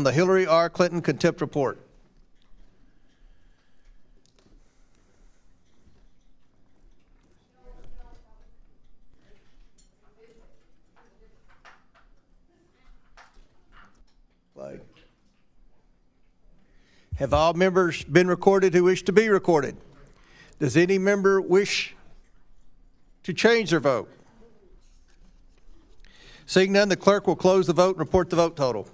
the Hillary R. Clinton contempt report. Have all members been recorded who wish to be recorded? Does any member wish to change their vote? Seeing none, the clerk will close the vote and report the vote total.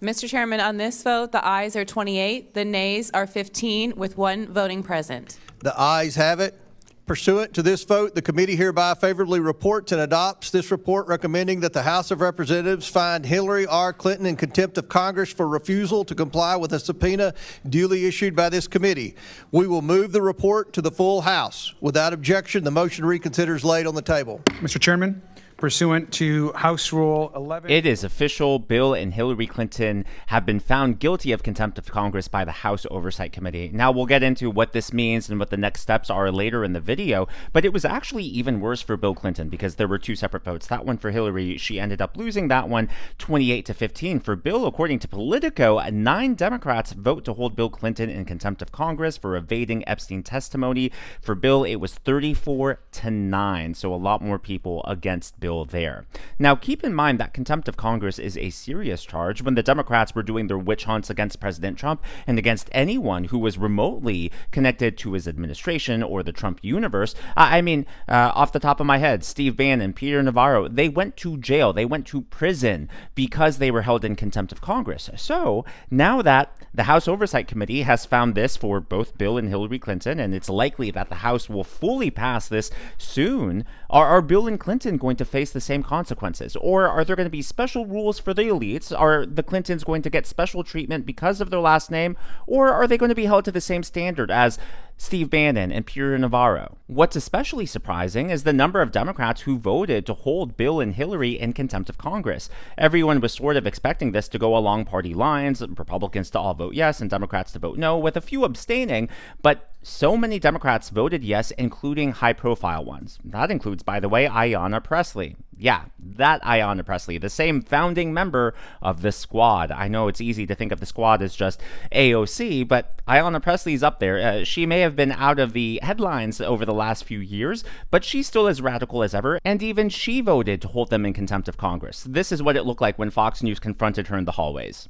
Mr. Chairman, on this vote, the ayes are 28, the nays are 15, with 1 voting present. The ayes have it. Pursuant to this vote, the committee hereby favorably reports and adopts this report recommending that the House of Representatives find Hillary R. Clinton in contempt of Congress for refusal to comply with a subpoena duly issued by this committee. We will move the report to the full House. Without objection, the motion to reconsider is laid on the table. Mr. Chairman, pursuant to House Rule 11. It is official. Bill and Hillary Clinton have been found guilty of contempt of Congress by the House Oversight Committee. Now, we'll get into what this means and what the next steps are later in the video, but it was actually even worse for Bill Clinton because there were 2 separate votes. That one for Hillary, she ended up losing that one 28-15. For Bill, according to Politico, 9 Democrats vote to hold Bill Clinton in contempt of Congress for evading Epstein testimony. For Bill, it was 34-9, so a lot more people against Bill there. Now, keep in mind that contempt of Congress is a serious charge. When the Democrats were doing their witch hunts against President Trump and against anyone who was remotely connected to his administration or the Trump universe, off the top of my head, Steve Bannon, Peter Navarro, they went to jail, they went to prison because they were held in contempt of Congress. So now that the House Oversight Committee has found this for both Bill and Hillary Clinton, and it's likely that the House will fully pass this soon, are Bill and Clinton going to face the same consequences? Or are there going to be special rules for the elites? Are the Clintons going to get special treatment because of their last name? Or are they going to be held to the same standard as Steve Bannon and Peter Navarro? What's especially surprising is the number of Democrats who voted to hold Bill and Hillary in contempt of Congress. Everyone was sort of expecting this to go along party lines, Republicans to all vote yes and Democrats to vote no, with a few abstaining, but so many Democrats voted yes, including high-profile ones. That includes, by the way, Ayanna Pressley. Yeah, that Ayanna Pressley, the same founding member of the Squad. I know it's easy to think of the Squad as just AOC, but Ayanna Pressley's up there. She may have been out of the headlines over the last few years, but she's still as radical as ever, and even she voted to hold them in contempt of Congress. This is what it looked like when Fox News confronted her in the hallways.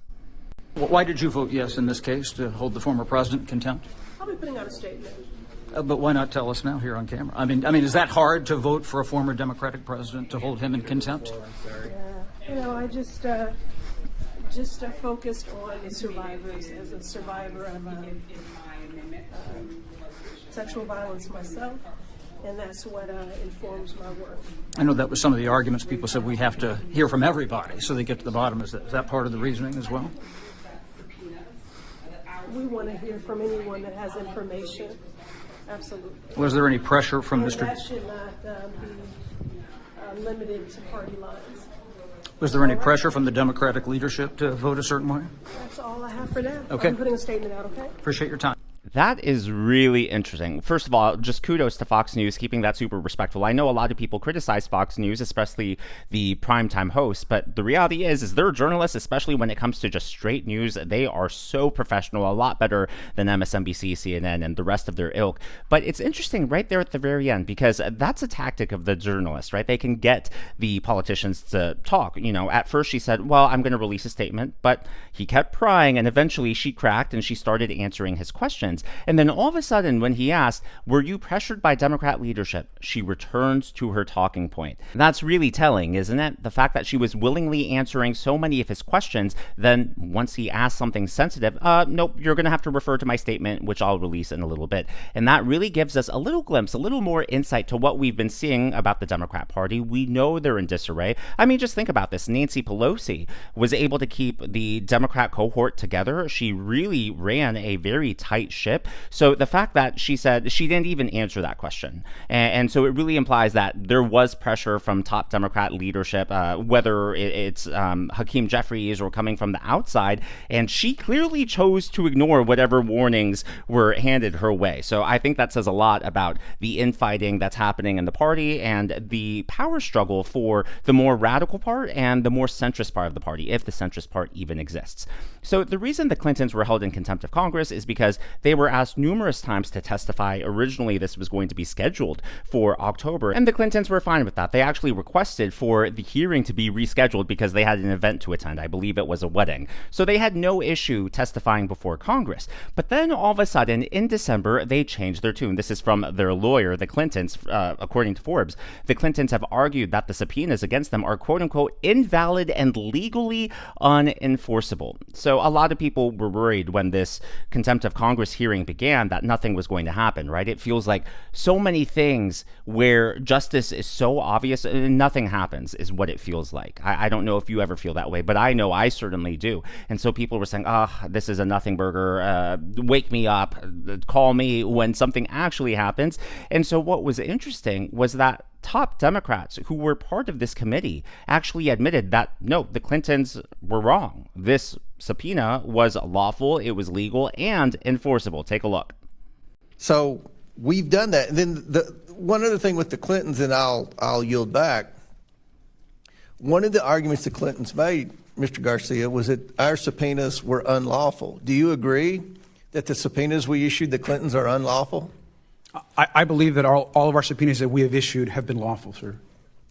Why did you vote yes in this case to hold the former president in contempt? I'll be putting out a statement. But why not tell us now here on camera? I mean, is that hard to vote for a former Democratic president to hold him in contempt? Yeah, I just focused on the survivors as a survivor of sexual violence myself, and that's what informs my work. I know that was some of the arguments. People said we have to hear from everybody so they get to the bottom. Is that part of the reasoning as well? We want to hear from anyone that has information. Absolutely. Was there any pressure from Mr. That should not be limited to party lines. Was there any pressure from the Democratic leadership to vote a certain way? That's all I have for now. Okay. I'm putting a statement out, okay? Appreciate your time. That is really interesting. First of all, just kudos to Fox News, keeping that super respectful. I know a lot of people criticize Fox News, especially the primetime hosts, but the reality is they're journalists, especially when it comes to just straight news. They are so professional, a lot better than MSNBC, CNN, and the rest of their ilk. But it's interesting right there at the very end, because that's a tactic of the journalists, right? They can get the politicians to talk. You know, at first she said, well, I'm going to release a statement, but he kept prying, and eventually she cracked and she started answering his questions. And then all of a sudden, when he asked, were you pressured by Democrat leadership? She returns to her talking point. That's really telling, isn't it? The fact that she was willingly answering so many of his questions, then once he asked something sensitive, nope, you're going to have to refer to my statement, which I'll release in a little bit. And that really gives us a little glimpse, a little more insight to what we've been seeing about the Democrat Party. We know they're in disarray. I mean, just think about this. Nancy Pelosi was able to keep the Democrat cohort together. She really ran a very tight ship. leadership. So the fact that she said she didn't even answer that question. And so it really implies that there was pressure from top Democrat leadership, whether it's Hakeem Jeffries or coming from the outside. And she clearly chose to ignore whatever warnings were handed her way. So I think that says a lot about the infighting that's happening in the party and the power struggle for the more radical part and the more centrist part of the party, if the centrist part even exists. So the reason the Clintons were held in contempt of Congress is because they were asked numerous times to testify. Originally, this was going to be scheduled for October, and the Clintons were fine with that. They actually requested for the hearing to be rescheduled because they had an event to attend. I believe it was a wedding. So they had no issue testifying before Congress. But then all of a sudden, in December, they changed their tune. This is from their lawyer, the Clintons, according to Forbes. The Clintons have argued that the subpoenas against them are quote-unquote invalid and legally unenforceable. So a lot of people were worried when this contempt of Congress hearing began that nothing was going to happen, right? It feels like so many things where justice is so obvious and nothing happens is what it feels like. I don't know if you ever feel that way, but I know I certainly do. And so people were saying, this is a nothing burger, wake me up, call me when something actually happens. And so what was interesting was that top Democrats who were part of this committee actually admitted that, no, the Clintons were wrong. This subpoena was lawful, it was legal, and enforceable. Take a look. So we've done that. And then one other thing with the Clintons, and I'll yield back. One of the arguments the Clintons made, Mr. Garcia, was that our subpoenas were unlawful. Do you agree that the subpoenas we issued the Clintons are unlawful? I believe that all of our subpoenas that we have issued have been lawful, sir.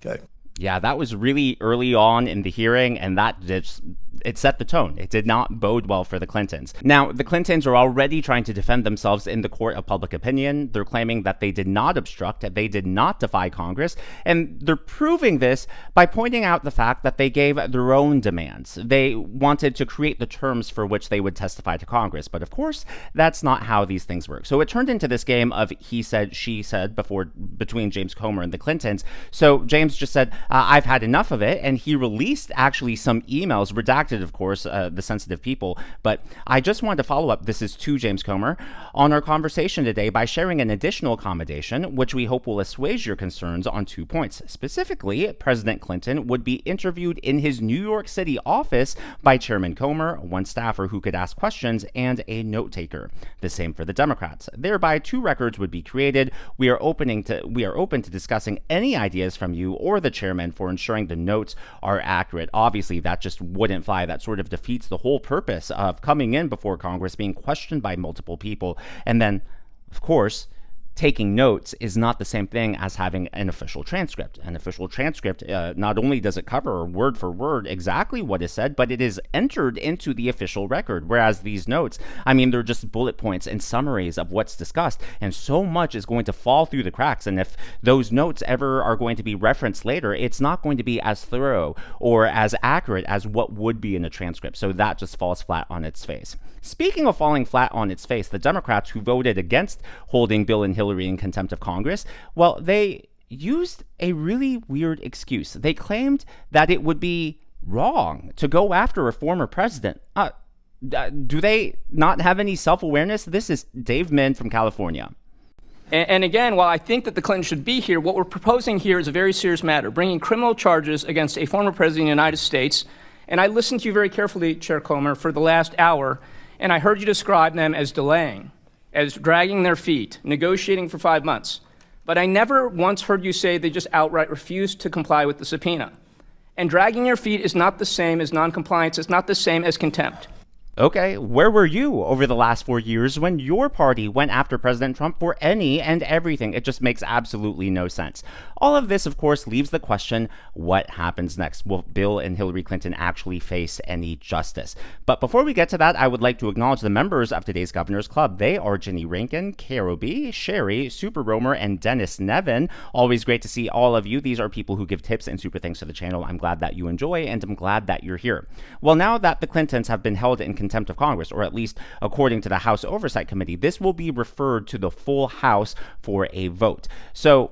Okay. Yeah, that was really early on in the hearing, and that just it set the tone. It did not bode well for the Clintons. Now, the Clintons are already trying to defend themselves in the court of public opinion. They're claiming that they did not obstruct, that they did not defy Congress, and they're proving this by pointing out the fact that they gave their own demands. They wanted to create the terms for which they would testify to Congress, but of course, that's not how these things work. So it turned into this game of he said, she said between James Comer and the Clintons. So James just said, I've had enough of it, and he released actually some emails, redacted, of course, the sensitive people, but I just wanted to follow up, this is to James Comer, on our conversation today by sharing an additional accommodation, which we hope will assuage your concerns on 2 points. Specifically, President Clinton would be interviewed in his New York City office by Chairman Comer, one staffer who could ask questions, and a note taker. The same for the Democrats. Thereby, 2 records would be created. We are open to discussing any ideas from you or the chairman for ensuring the notes are accurate. Obviously, that just wouldn't fly. That sort of defeats the whole purpose of coming in before Congress, being questioned by multiple people. And then, of course, taking notes is not the same thing as having an official transcript. An official transcript, not only does it cover word for word exactly what is said, but it is entered into the official record. Whereas these notes, I mean, they're just bullet points and summaries of what's discussed, and so much is going to fall through the cracks. And if those notes ever are going to be referenced later, it's not going to be as thorough or as accurate as what would be in a transcript. So that just falls flat on its face. Speaking of falling flat on its face, the Democrats who voted against holding Bill and Hillary in contempt of Congress, well, they used a really weird excuse. They claimed that it would be wrong to go after a former president. Do they not have any self-awareness? This is Dave Min from California. And again, while I think that the Clintons should be here, what we're proposing here is a very serious matter, bringing criminal charges against a former president of the United States. And I listened to you very carefully, Chair Comer, for the last hour, and I heard you describe them as delaying, as dragging their feet, negotiating for 5 months. But I never once heard you say they just outright refused to comply with the subpoena. And dragging your feet is not the same as noncompliance. It's not the same as contempt. Okay, where were you over the last 4 years when your party went after President Trump for any and everything? It just makes absolutely no sense. All of this, of course, leaves the question, what happens next? Will Bill and Hillary Clinton actually face any justice? But before we get to that, I would like to acknowledge the members of today's Governor's Club. They are Jenny Rankin, Caro B, Sherry, Super Romer, and Dennis Nevin. Always great to see all of you. These are people who give tips and super thanks to the channel. I'm glad that you enjoy, and I'm glad that you're here. Well, now that the Clintons have been held in contempt of Congress, or at least according to the House Oversight Committee, this will be referred to the full House for a vote. So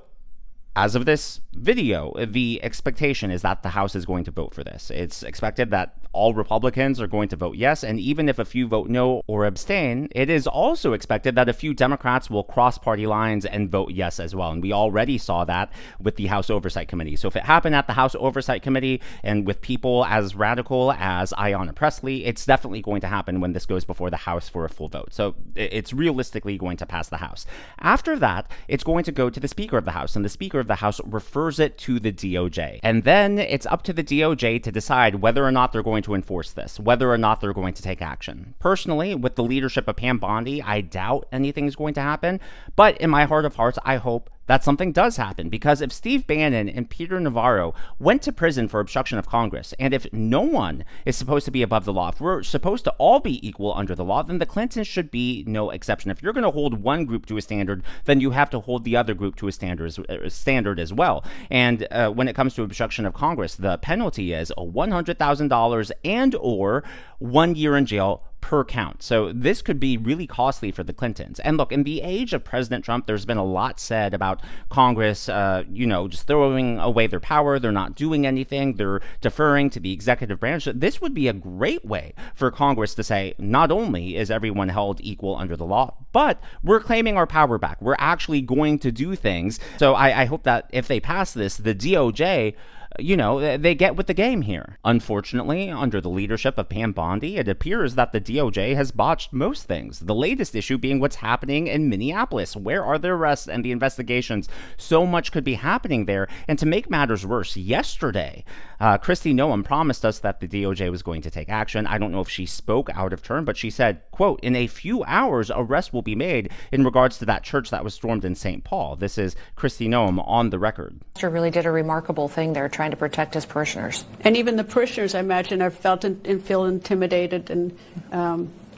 as of this video, the expectation is that the House is going to vote for this. It's expected that all Republicans are going to vote yes, and even if a few vote no or abstain, it is also expected that a few Democrats will cross party lines and vote yes as well. And we already saw that with the House Oversight Committee. So if it happened at the House Oversight Committee and with people as radical as Ayanna Pressley, it's definitely going to happen when this goes before the House for a full vote. So it's realistically going to pass the House. After that, it's going to go to the Speaker of the House, and the Speaker of the House refers it to the DOJ. And then it's up to the DOJ to decide whether or not they're going to enforce this, whether or not they're going to take action. Personally, with the leadership of Pam Bondi, I doubt anything is going to happen, but in my heart of hearts, I hope that something does happen, because if Steve Bannon and Peter Navarro went to prison for obstruction of Congress, and if no one is supposed to be above the law, if we're supposed to all be equal under the law, then the Clintons should be no exception. If you're going to hold one group to a standard, then you have to hold the other group to a standard as well. And when it comes to obstruction of Congress, the penalty is $100,000 and or 1 year in jail per count. So this could be really costly for the Clintons. And look, in the age of President Trump, there's been a lot said about Congress, just throwing away their power. They're not doing anything. They're deferring to the executive branch. This would be a great way for Congress to say, not only is everyone held equal under the law, but we're claiming our power back. We're actually going to do things. So I hope that if they pass this, the DOJ, they get with the game here. Unfortunately, under the leadership of Pam Bondi, it appears that the DOJ has botched most things. The latest issue being what's happening in Minneapolis. Where are the arrests and the investigations? So much could be happening there. And to make matters worse, yesterday, Kristi Noem promised us that the DOJ was going to take action. I don't know if she spoke out of turn, but she said, quote, "In a few hours, arrests will be made in regards to that church that was stormed in St. Paul." This is Kristi Noem on the record. Pastor really did a remarkable thing there, trying to protect his parishioners. And even the parishioners, I imagine, have felt and feel intimidated. And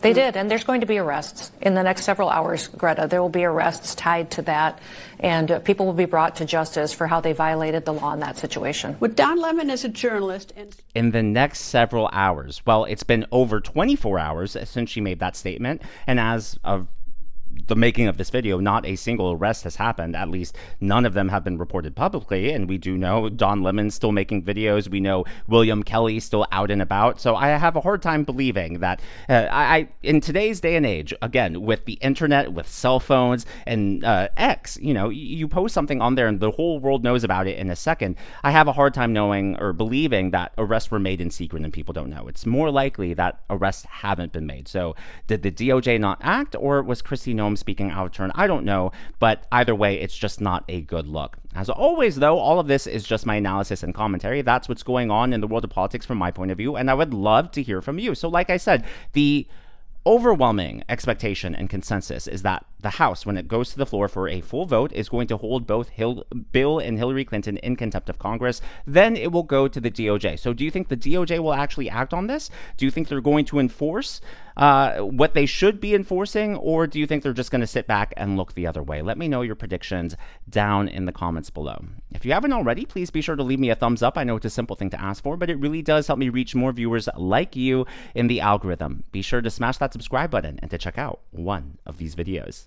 they did, and there's going to be arrests in the next several hours, Greta. There will be arrests tied to that, and people will be brought to justice for how they violated the law in that situation. With Don Lemon as a journalist, and in the next several hours, well, it's been over 24 hours since she made that statement, and as of the making of this video, not a single arrest has happened. At least none of them have been reported publicly. And we do know Don Lemon's still making videos. We know William Kelly's still out and about. So I have a hard time believing that in today's day and age, again, with the internet, with cell phones and X, you post something on there and the whole world knows about it in a second. I have a hard time knowing or believing that arrests were made in secret and people don't know. It's more likely that arrests haven't been made. So did the DOJ not act, or was Kristi Noem speaking out of turn? I don't know, but either way, it's just not a good look. As always, though, all of this is just my analysis and commentary. That's what's going on in the world of politics from my point of view, and I would love to hear from you. So like I said, the overwhelming expectation and consensus is that the House, when it goes to the floor for a full vote, is going to hold both Bill and Hillary Clinton in contempt of Congress. Then it will go to the DOJ. So do you think the DOJ will actually act on this? Do you think they're going to enforce what they should be enforcing, or do you think they're just going to sit back and look the other way? Let me know your predictions down in the comments below. If you haven't already, please be sure to leave me a thumbs up. I know it's a simple thing to ask for, but it really does help me reach more viewers like you in the algorithm. Be sure to smash that subscribe button and to check out one of these videos.